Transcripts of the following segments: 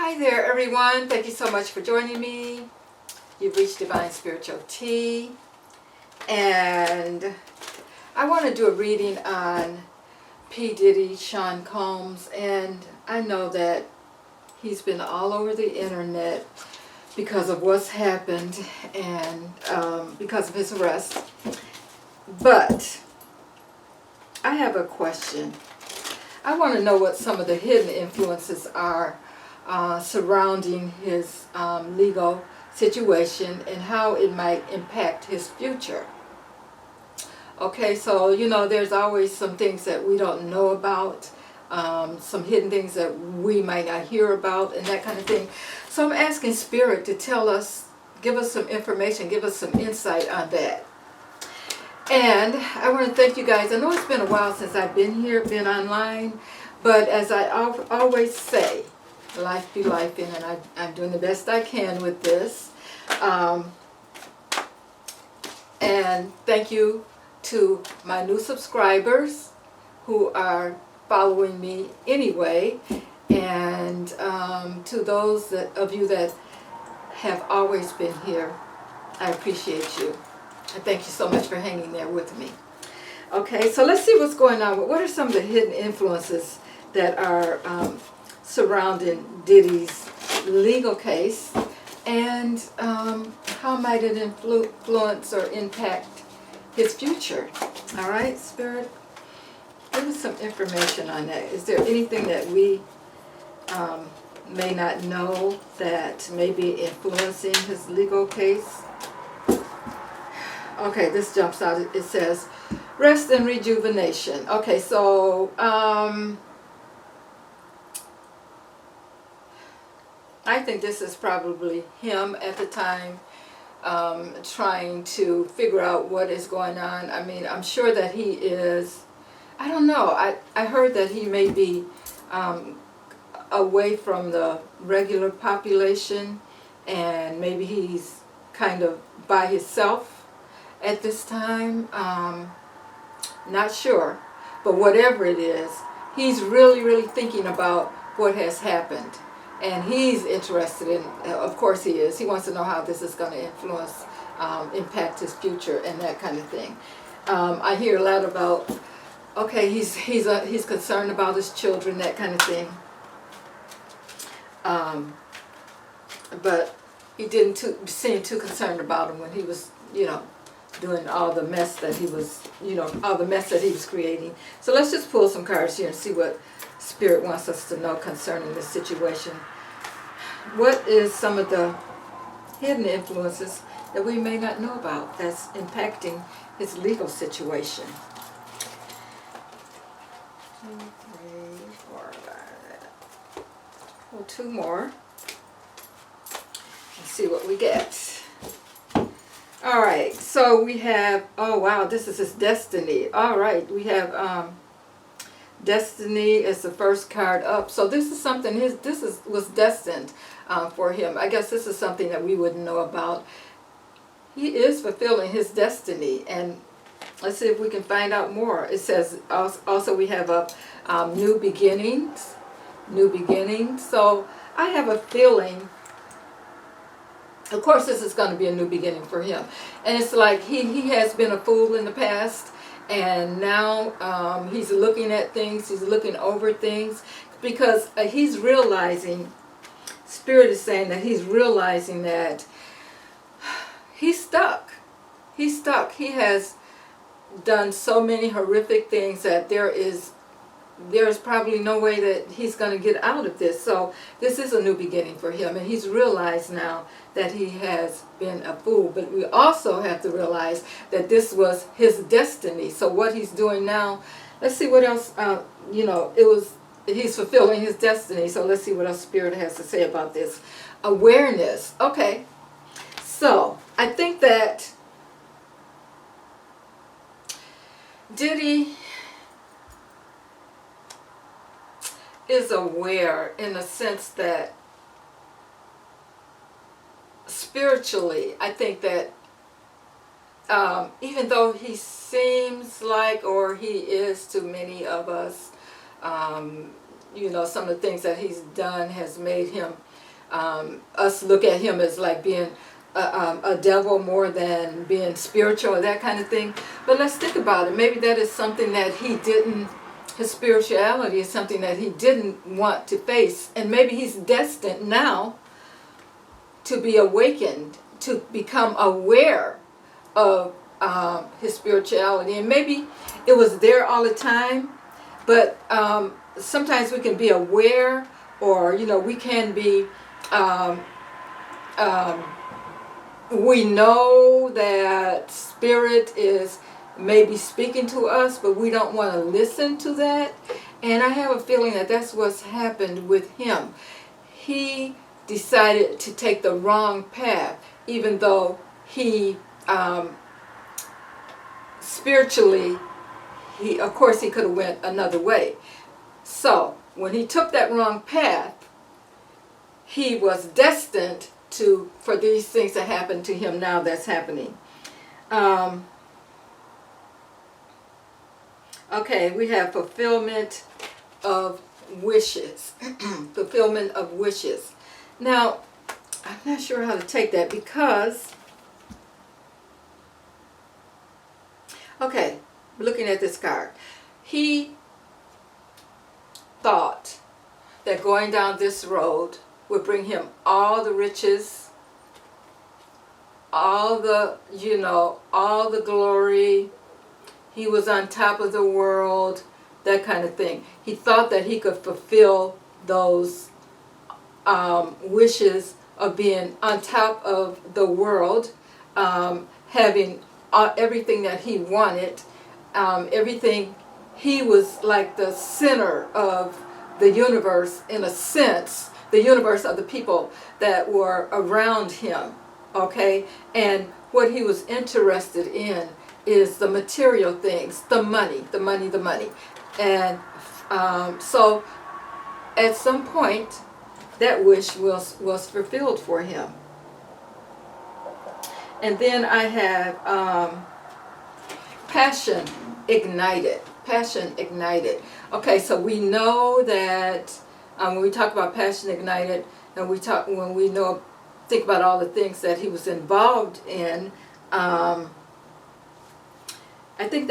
Hi there, everyone. Thank you so much for joining me. You've reached Divine Spiritual Tea. And I want to do a reading on P. Diddy, Sean Combs. And I know that he's been all over the internet because of what's happened and because of his arrest. But I have a question. I want to know what some of the hidden influences are surrounding his legal situation and how it might impact his future. Okay, so there's always some things that we don't know about, some hidden things that we might not hear about and that kind of thing. So I'm asking Spirit to tell us, give us some information, give us some insight on that. And I want to thank you guys. I know it's been a while since I've been here, been online, but as I always say, life be life, and I'm doing the best I can with this. And thank you to my new subscribers who are following me anyway, and to those of you that have always been here. I appreciate you. And thank you so much for hanging there with me. Okay, so let's see what's going on. What are some of the hidden influences that are surrounding Diddy's legal case, and how might it influence or impact his future? All right, Spirit, give us some information on that. Is there anything that we may not know that may be influencing his legal case? Okay, this jumps out. It says, rest and rejuvenation. Okay, so I think this is probably him at the time trying to figure out what is going on. I mean, I'm sure that he is, I don't know, I heard that he may be away from the regular population, and maybe he's kind of by himself at this time. Not sure, but whatever it is, he's really thinking about what has happened, and he's interested in, of course he is, he wants to know how this is going to influence, impact his future and that kind of thing. I hear a lot about, okay, he's concerned about his children, that kind of thing, but he didn't seem too concerned about them when he was, doing all the mess that he was, all the mess that he was creating. So let's just pull some cards here and see what Spirit wants us to know concerning this situation. What is some of the hidden influences that we may not know about that's impacting his legal situation? 2, 3, 4, 5. Pull 2 more and see what we get. All right, so we have, oh wow, this is his destiny. All right, we have destiny is the first card up. So this is something, was destined for him. I guess this is something that we wouldn't know about. He is fulfilling his destiny, and let's see if we can find out more. It says also we have a new beginnings, So I have a feeling, of course, this is going to be a new beginning for him. And it's like he has been a fool in the past, and now he's looking at things, he's looking over things, because he's realizing, Spirit is saying that he's realizing that he's stuck. He's stuck. He has done so many horrific things that there's probably no way that he's going to get out of this. So this is a new beginning for him, and he's realized now that he has been a fool. But we also have to realize that this was his destiny. So what he's doing now, let's see what else, he's fulfilling his destiny. So let's see what else Spirit has to say about this. Awareness. Okay, so I think that Diddy is aware in the sense that spiritually, I think that even though he seems like, or he is to many of us, you know, some of the things that he's done has made him, us look at him as like being a devil more than being spiritual or that kind of thing. But let's think about it. Maybe that is something that he didn't, his spirituality is something that he didn't want to face. And maybe he's destined now to be awakened, to become aware of his spirituality. And maybe it was there all the time, but sometimes we can be aware, or, you know, we can be, we know that spirit is maybe speaking to us, but we don't want to listen to that. And I have a feeling that that's what's happened with him. He decided to take the wrong path, even though he spiritually, of course he could have went another way. So when he took that wrong path, he was destined for these things to happen to him now that's happening. Okay, we have fulfillment of wishes. Fulfillment of wishes. Now, I'm not sure how to take that because, okay, looking at this card, he thought that going down this road would bring him all the riches, all the, you know, all the glory. He was on top of the world, that kind of thing. He thought that he could fulfill those wishes of being on top of the world, having everything that he wanted, everything. He was like the center of the universe, in a sense, the universe of the people that were around him, okay? And what he was interested in is the material things, the money, the money, the money. And so at some point, that wish was fulfilled for him. And then I have passion ignited. Passion ignited. Okay, so we know that when we talk about passion ignited, and when we think about all the things that he was involved in, I think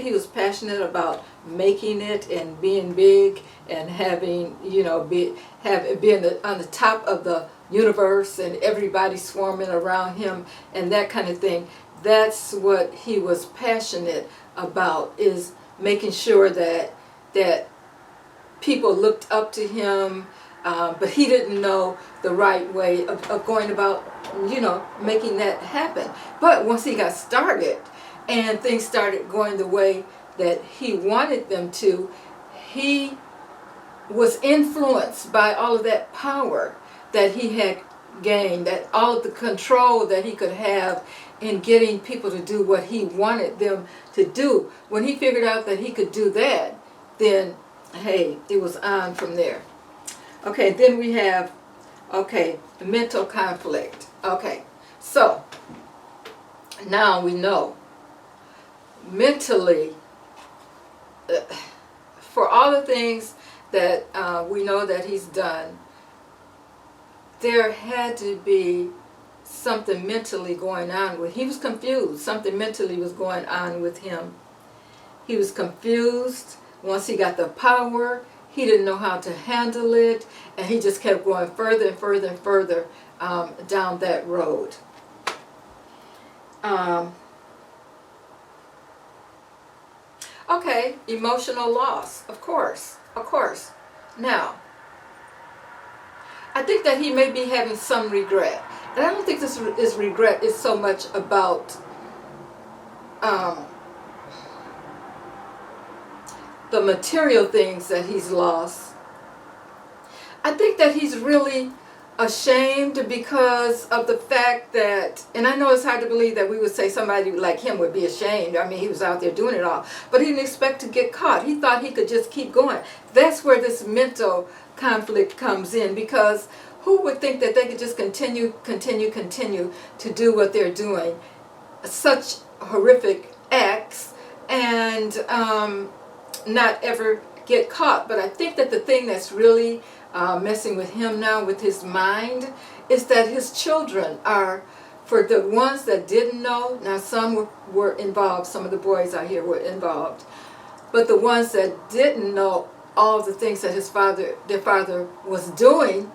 he was passionate about making it and being big and having, you know, being on the top of the universe and everybody swarming around him and that kind of thing. That's what he was passionate about, is making sure that people looked up to him, but he didn't know the right way of going about, you know, making that happen. But once he got started and things started going the way that he wanted them to, he was influenced by all of that power that he had gained, that all of the control that he could have in getting people to do what he wanted them to do. When he figured out that he could do that, then, hey, it was on from there. Okay, then we have, okay, mental conflict. Okay, so now we know mentally, for all the things that we know that he's done, there had to be something mentally going on with him. He was confused. Something mentally was going on with him. He was confused. Once he got the power, he didn't know how to handle it, and he just kept going further and further and further down that road. Okay, emotional loss, of course. Now, I think that he may be having some regret. And I don't think this is regret is so much about the material things that he's lost. I think that he's really ashamed because of the fact that, and I know it's hard to believe that we would say somebody like him would be ashamed. I mean, he was out there doing it all, but he didn't expect to get caught. He thought he could just keep going. That's where this mental conflict comes in, because who would think that they could just continue to do what they're doing, such horrific acts, and not ever get caught. But I think that the thing that's really messing with him now, with his mind, is that his children are, for the ones that didn't know, now some were involved, some of the boys out here were involved, but the ones that didn't know all the things that their father was doing,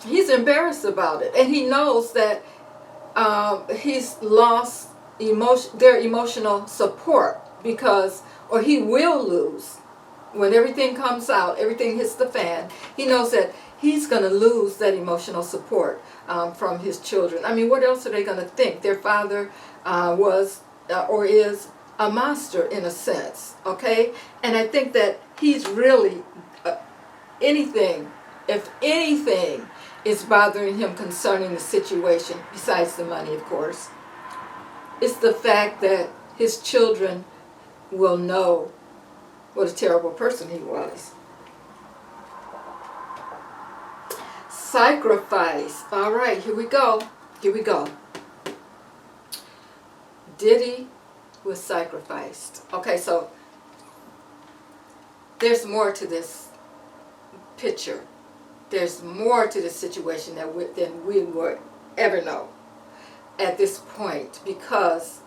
he's embarrassed about it. And he knows that he's lost their emotional support, because, or he will lose. When everything comes out, everything hits the fan, he knows that he's going to lose that emotional support from his children. I mean, what else are they going to think? Their father was or is a monster in a sense, okay? And I think that he's really, if anything is bothering him concerning the situation, besides the money, of course, it's the fact that his children will know what a terrible person he was. Sacrifice. All right, here we go. Here we go. Diddy was sacrificed. Okay, so there's more to this picture. There's more to this situation than we would ever know at this point, because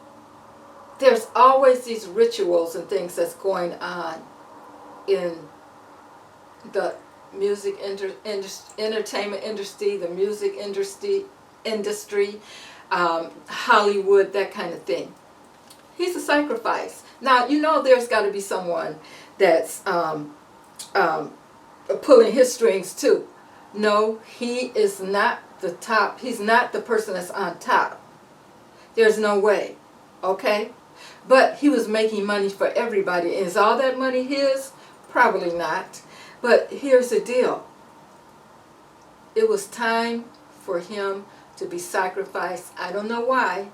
there's always these rituals and things that's going on in the music entertainment industry, the music industry, Hollywood, that kind of thing. He's a sacrifice. Now, you know there's got to be someone that's pulling his strings too. No, he is not the top. He's not the person that's on top. There's no way. Okay? But he was making money for everybody. Is all that money his? Probably not. But here's the deal. It was time for him to be sacrificed. I don't know why.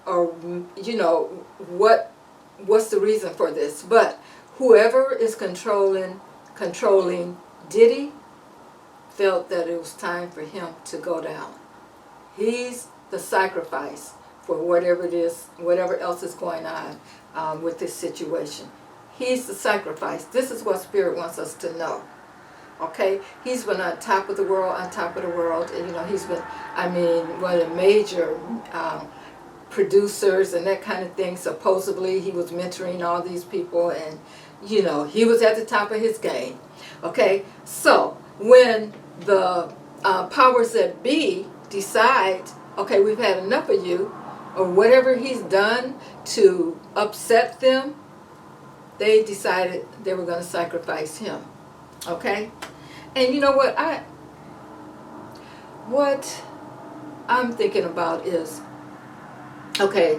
Or, you know, what's the reason for this. But whoever is controlling Diddy felt that it was time for him to go down. He's the sacrifice for whatever it is, whatever else is going on with this situation. He's the sacrifice. This is what Spirit wants us to know. Okay? He's been on top of the world, and you know, he's been, I mean, one of the major producers and that kind of thing. Supposedly he was mentoring all these people, and you know, he was at the top of his game. Okay? So when the powers that be decide, okay, we've had enough of you, or whatever he's done to upset them, they decided they were going to sacrifice him. Okay? And you know what I'm thinking about is, okay,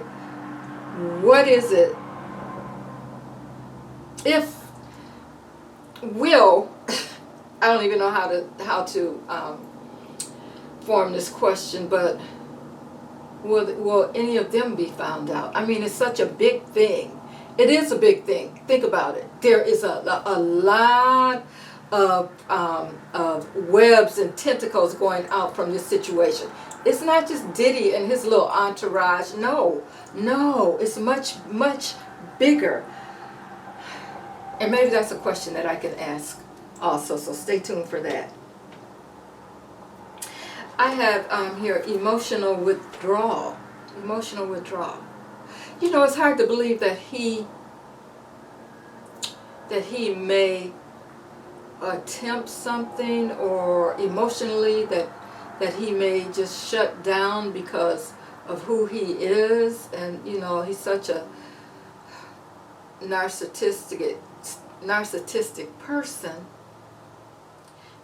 what is it if I don't even know how to form this question, but will any of them be found out? I mean, it's such a big thing. It is a big thing. Think about it. There is a lot of webs and tentacles going out from this situation. It's not just Diddy and his little entourage. No, it's much, much bigger. And maybe that's a question that I can ask also, so stay tuned for that. I have here emotional withdrawal. Emotional withdrawal. You know, it's hard to believe that he may attempt something, or emotionally that he may just shut down because of who he is. And you know, he's such a narcissistic person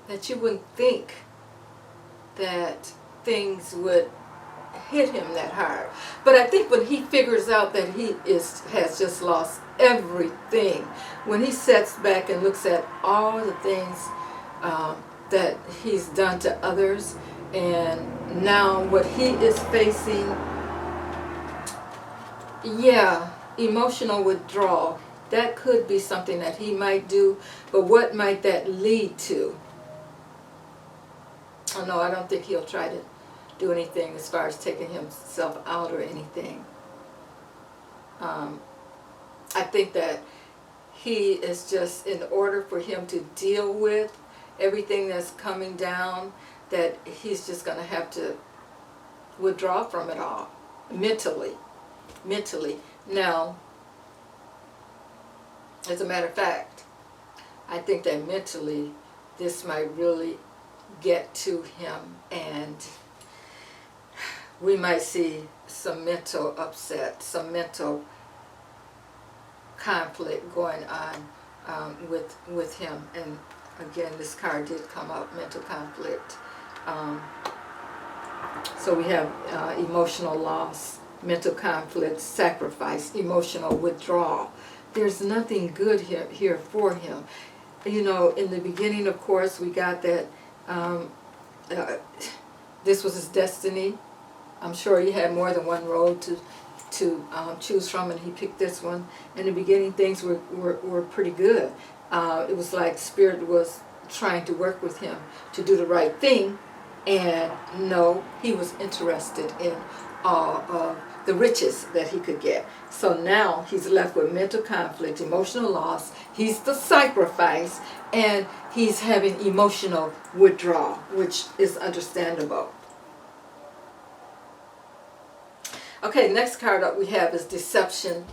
that you wouldn't think that things would hit him that hard. But I think when he figures out that he has just lost everything, when he sits back and looks at all the things that he's done to others, and now what he is facing, yeah, emotional withdrawal, that could be something that he might do. But what might that lead to? Oh no, I don't think he'll try to do anything as far as taking himself out or anything. I think that he is just, in order for him to deal with everything that's coming down, that he's just going to have to withdraw from it all mentally. Now, as a matter of fact, I think that mentally this might really get to him, and we might see some mental upset, some mental conflict going on with him. And again, this card did come up, mental conflict. So we have emotional loss, mental conflict, sacrifice, emotional withdrawal. There's nothing good here for him. You know, in the beginning, of course, we got that this was his destiny. I'm sure he had more than one road to choose from, and he picked this one. In the beginning, things were pretty good. It was like Spirit was trying to work with him to do the right thing, and no, he was interested in all of the riches that he could get. So now he's left with mental conflict, emotional loss. He's the sacrifice, and he's having emotional withdrawal, which is understandable. Okay, next card up we have is deception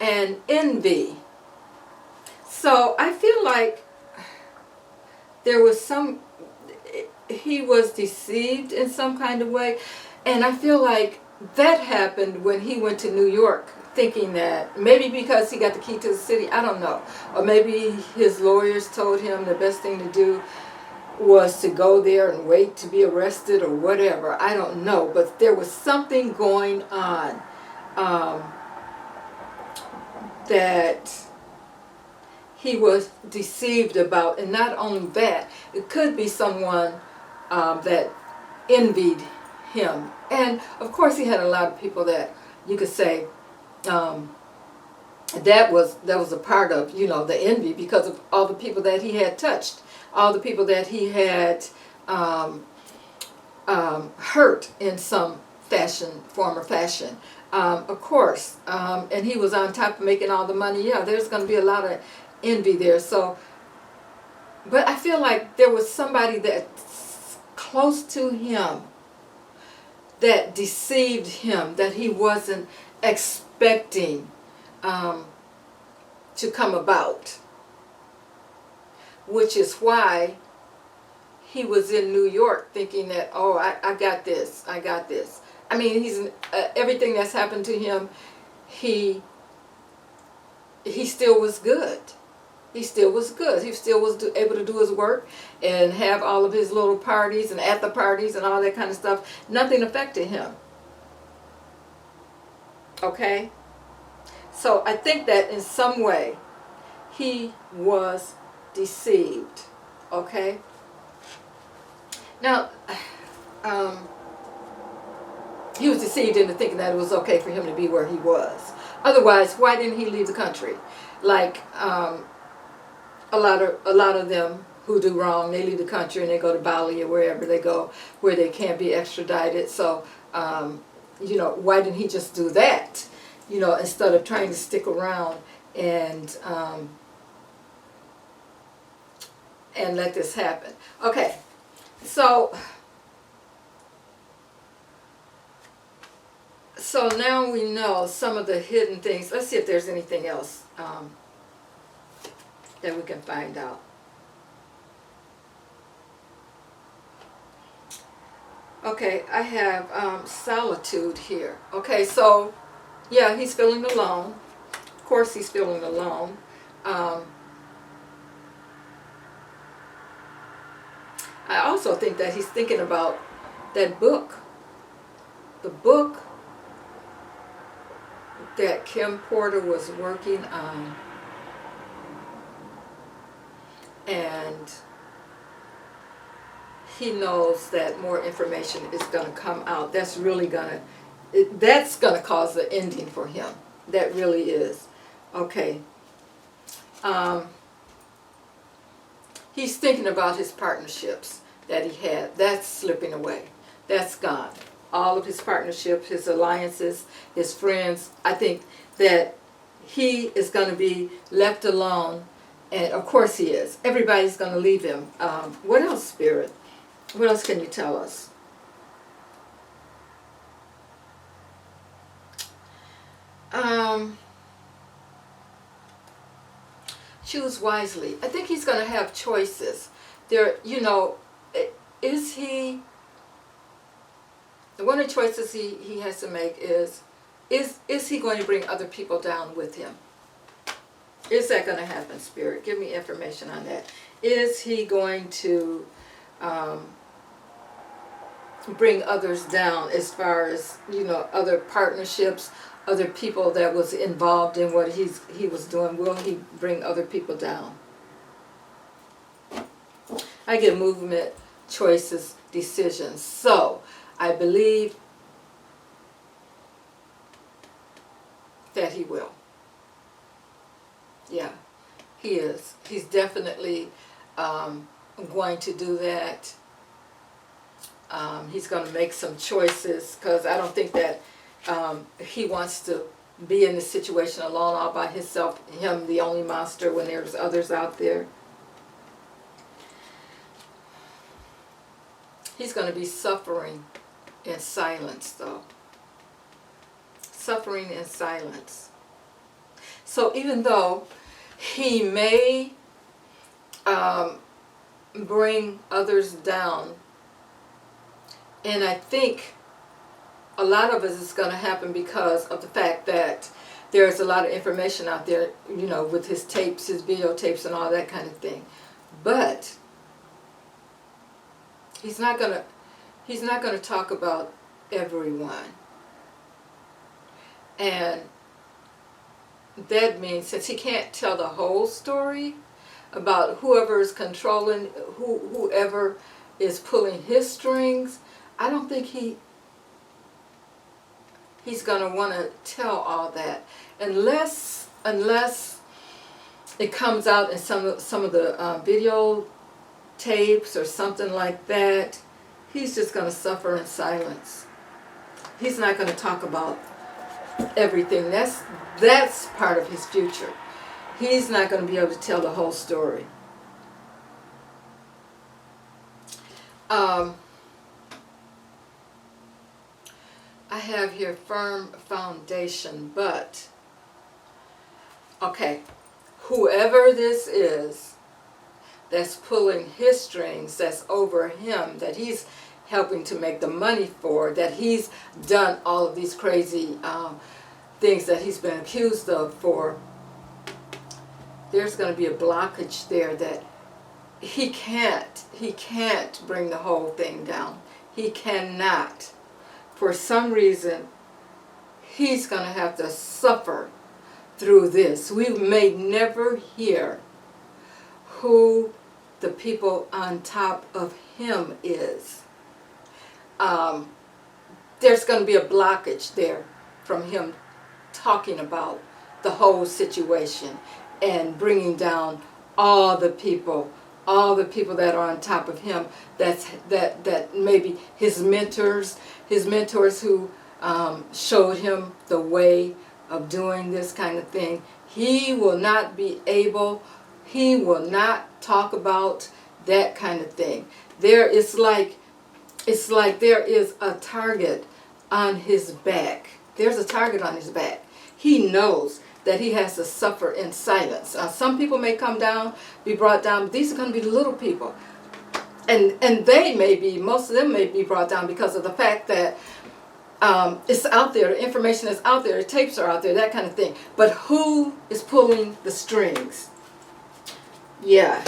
and envy. So I feel like there was he was deceived in some kind of way, and I feel like that happened when he went to New York, thinking that maybe because he got the key to the city, I don't know, or maybe his lawyers told him the best thing to do was to go there and wait to be arrested or whatever. I don't know, but there was something going on that he was deceived about. And not only that, it could be someone that envied him. And of course he had a lot of people that you could say that was a part of, you know, the envy, because of all the people that he had touched, all the people that he had hurt in some form or fashion. Of course, and he was on top of making all the money. Yeah, there's going to be a lot of envy there. So, but I feel like there was somebody that's close to him that deceived him, that he wasn't expecting to come about, which is why he was in New York thinking that, oh, I got this, I got this. I mean, he's everything that's happened to him, he still was good. He still was good. He still was able to do his work and have all of his little parties and at the parties and all that kind of stuff. Nothing affected him. Okay? So I think that in some way he was deceived. Okay? Now, he was deceived into thinking that it was okay for him to be where he was. Otherwise, why didn't he leave the country? Like a lot of them who do wrong, they leave the country and they go to Bali or wherever they go, where they can't be extradited. So, you know, why didn't he just do that? You know, instead of trying to stick around and let this happen. Okay, so now we know some of the hidden things. Let's see if there's anything else that we can find out. Okay, I have solitude here. Okay, so yeah, he's feeling alone. Of course he's feeling alone. I also think that he's thinking about that book. The book that Kim Porter was working on. And he knows that more information is going to come out. That's really going to cause the ending for him. That really is. Okay. He's thinking about his partnerships that he had. That's slipping away. That's gone. All of his partnerships, his alliances, his friends. I think that he is going to be left alone. And of course he is. Everybody's going to leave him. What else, Spirit? What else can you tell us? Choose wisely. I think he's going to have choices. There, you know, is he... One of the choices he has to make is he going to bring other people down with him? Is that going to happen, Spirit? Give me information on that. Is he going to bring others down as far as, you know, other partnerships, other people that was involved in what he was doing? Will he bring other people down? I get movement, choices, decisions. So, I believe that he will. Yeah, he is. He's definitely going to do that. He's going to make some choices, because I don't think that he wants to be in this situation alone all by himself, him the only monster, when there's others out there. He's going to be suffering in silence, though. Suffering in silence. So even though he may bring others down, and I think a lot of it is going to happen because of the fact that there's a lot of information out there, you know, with his tapes, his videotapes and all that kind of thing. But he's not going to talk about everyone. And that means, since he can't tell the whole story about whoever is controlling, whoever is pulling his strings, I don't think he's going to want to tell all that, unless it comes out in some of the video tapes or something like that. He's just going to suffer in silence. He's not going to talk about everything. That's part of his future. He's not going to be able to tell the whole story. I have here firm foundation, but okay, whoever this is that's pulling his strings, that's over him, that he's helping to make the money for, that he's done all of these crazy things that he's been accused of for, there's going to be a blockage there that he can't bring the whole thing down. He cannot. For some reason, he's going to have to suffer through this. We may never hear who the people on top of him is. There's going to be a blockage there from him talking about the whole situation and bringing down all the people that are on top of him, that maybe his mentors who showed him the way of doing this kind of thing. He will not talk about that kind of thing. It's like there is a target on his back. There's a target on his back. He knows that he has to suffer in silence. Some people may come down, be brought down, but these are going to be little people. And most of them may be brought down because of the fact that it's out there, the information is out there, the tapes are out there, that kind of thing. But who is pulling the strings? Yeah.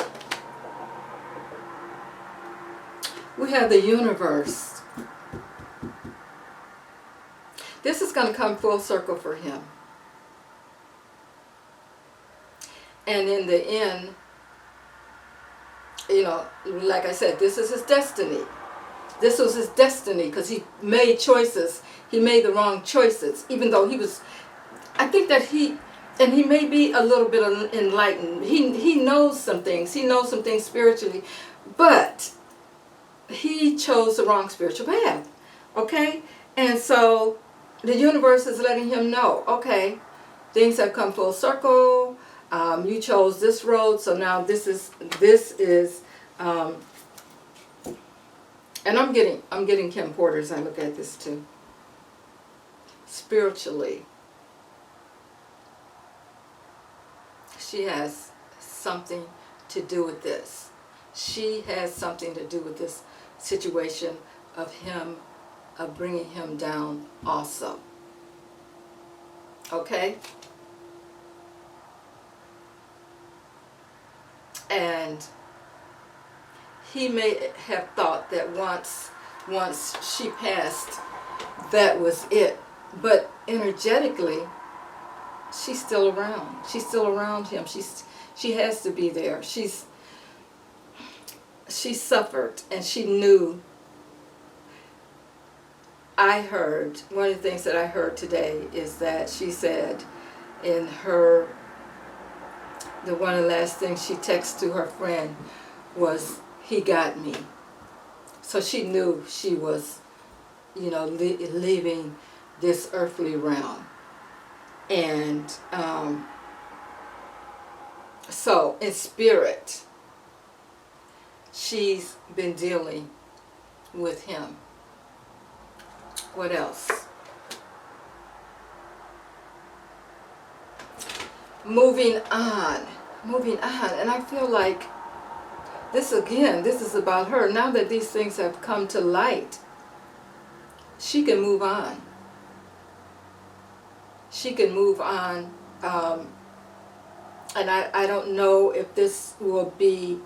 We have the universe. This is going to come full circle for him. And in the end, you know, like I said, this is his destiny. This was his destiny because he made choices. He made the wrong choices, even though I think that he may be a little bit enlightened. He knows some things. He knows some things spiritually, but he chose the wrong spiritual path. Okay? And so the universe is letting him know, okay, things have come full circle. You chose this road, so now this is and I'm getting Kim Porter as I look at this too. Spiritually, she has something to do with this. She has something to do with this situation of him, of bringing him down also. Okay? And he may have thought that once she passed, that was it. But energetically, she's still around. She's still around him. She has to be there. She suffered, and she knew. I heard, one of the things that I heard today is that she said in her, one of the last things she texted to her friend was, "He got me." So she knew she was, leaving this earthly realm. And so in spirit, she's been dealing with him. What else? Moving on. And I feel like this is about her. Now that these things have come to light, she can move on. She can move on. And I don't know if this will be,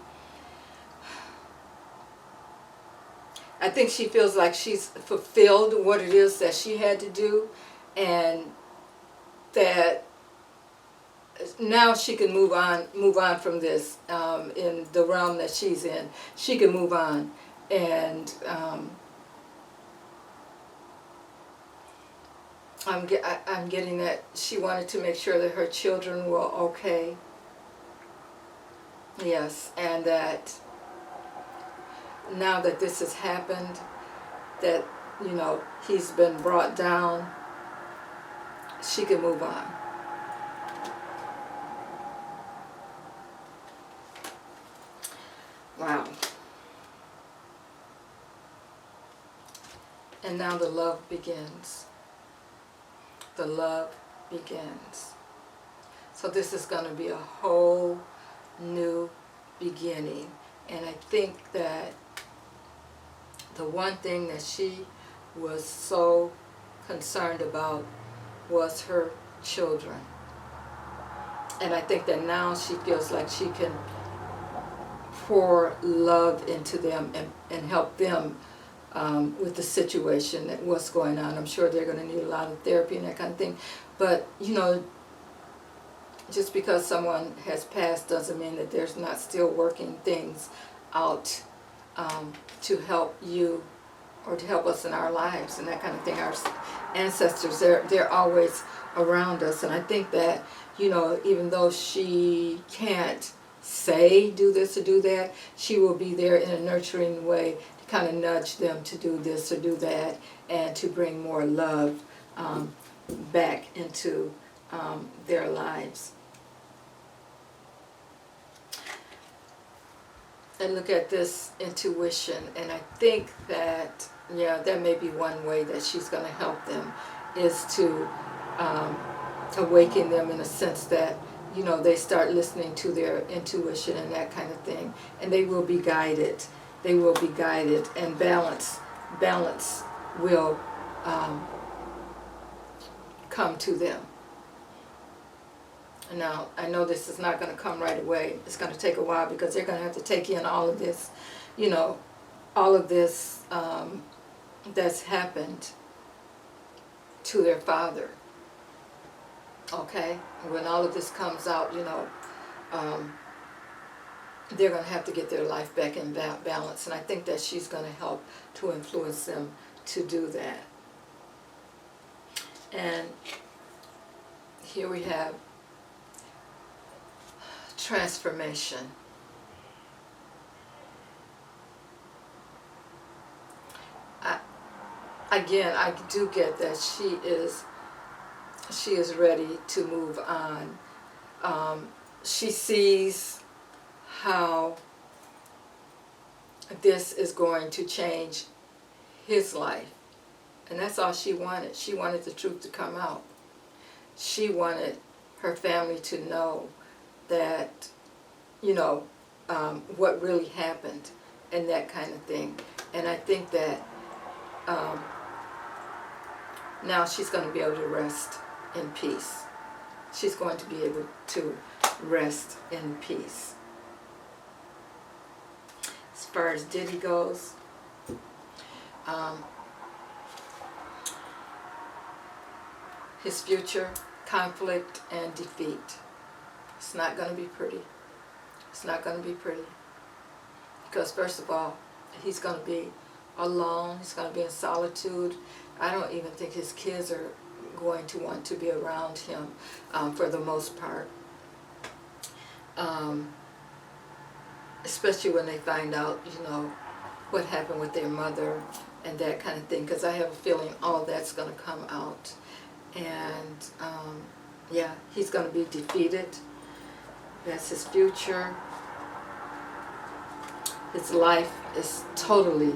I think she feels like she's fulfilled what it is that she had to do, and that now she can move on from this in the realm that she's in. She can move on, and I'm getting that she wanted to make sure that her children were okay. Yes, and that now that this has happened, that, he's been brought down, she can move on. Wow. And now the love begins. The love begins. So this is going to be a whole new beginning. And I think that the one thing that she was so concerned about was her children. And I think that now she feels like she can pour love into them and help them with the situation, that what's going on. I'm sure they're going to need a lot of therapy and that kind of thing. But, just because someone has passed doesn't mean that there's not still working things out to help you or to help us in our lives and that kind of thing. Our ancestors, they're always around us. And I think that, even though she can't say do this or do that, she will be there in a nurturing way to kind of nudge them to do this or do that, and to bring more love back into their lives. And look at this intuition, and I think that, that may be one way that she's going to help them, is to awaken them in a sense that, they start listening to their intuition and that kind of thing, and they will be guided. They will be guided, and balance will come to them. Now, I know this is not going to come right away. It's going to take a while, because they're going to have to take in all of this, all of this that's happened to their father. Okay? When all of this comes out, they're going to have to get their life back in balance. And I think that she's going to help to influence them to do that. And here we have transformation. I do get that she is she is ready to move on. She sees how this is going to change his life. And that's all she wanted. She wanted the truth to come out. She wanted her family to know that, you know, what really happened and that kind of thing. And I think that now she's going to be able to rest in peace. She's going to be able to rest in peace. As far as Diddy goes, his future, conflict and defeat. It's not going to be pretty. It's not going to be pretty. Because first of all, he's going to be alone. He's going to be in solitude. I don't even think his kids are going to want to be around him for the most part. Especially when they find out, you know, what happened with their mother and that kind of thing. Because I have a feeling all that's going to come out. And yeah, he's going to be defeated. That's his future. His life is totally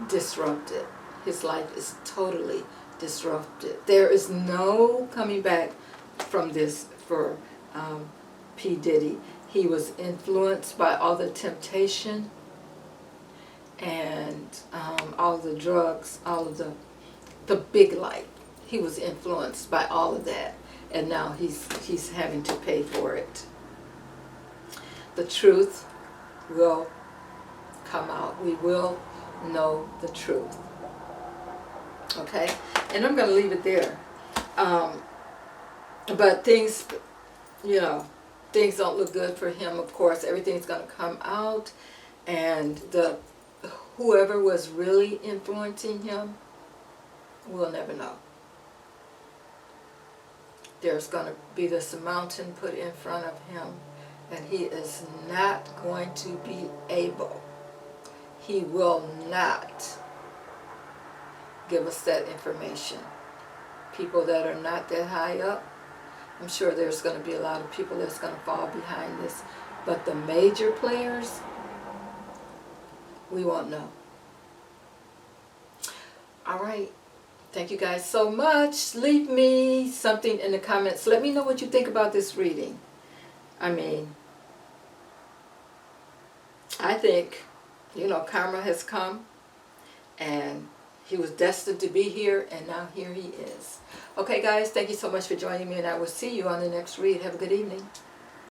disrupted. His life is totally disrupted. There is no coming back from this for P. Diddy. He was influenced by all the temptation and all the drugs, all of the big life. He was influenced by all of that, and now he's having to pay for it. The truth will come out. We will know the truth. Okay? And I'm going to leave it there. But things, you know, things don't look good for him, of course. Everything's going to come out. And whoever was really influencing him, we'll never know. There's going to be this mountain put in front of him, and he is not going to be able. He will not give us that information. People that are not that high up, I'm sure there's going to be a lot of people that's going to fall behind this. But the major players, we won't know. All right. Thank you guys so much. Leave me something in the comments. Let me know what you think about this reading. I mean, I think, you know, karma has come and he was destined to be here, and now here he is. Okay, guys, thank you so much for joining me, and I will see you on the next read. Have a good evening.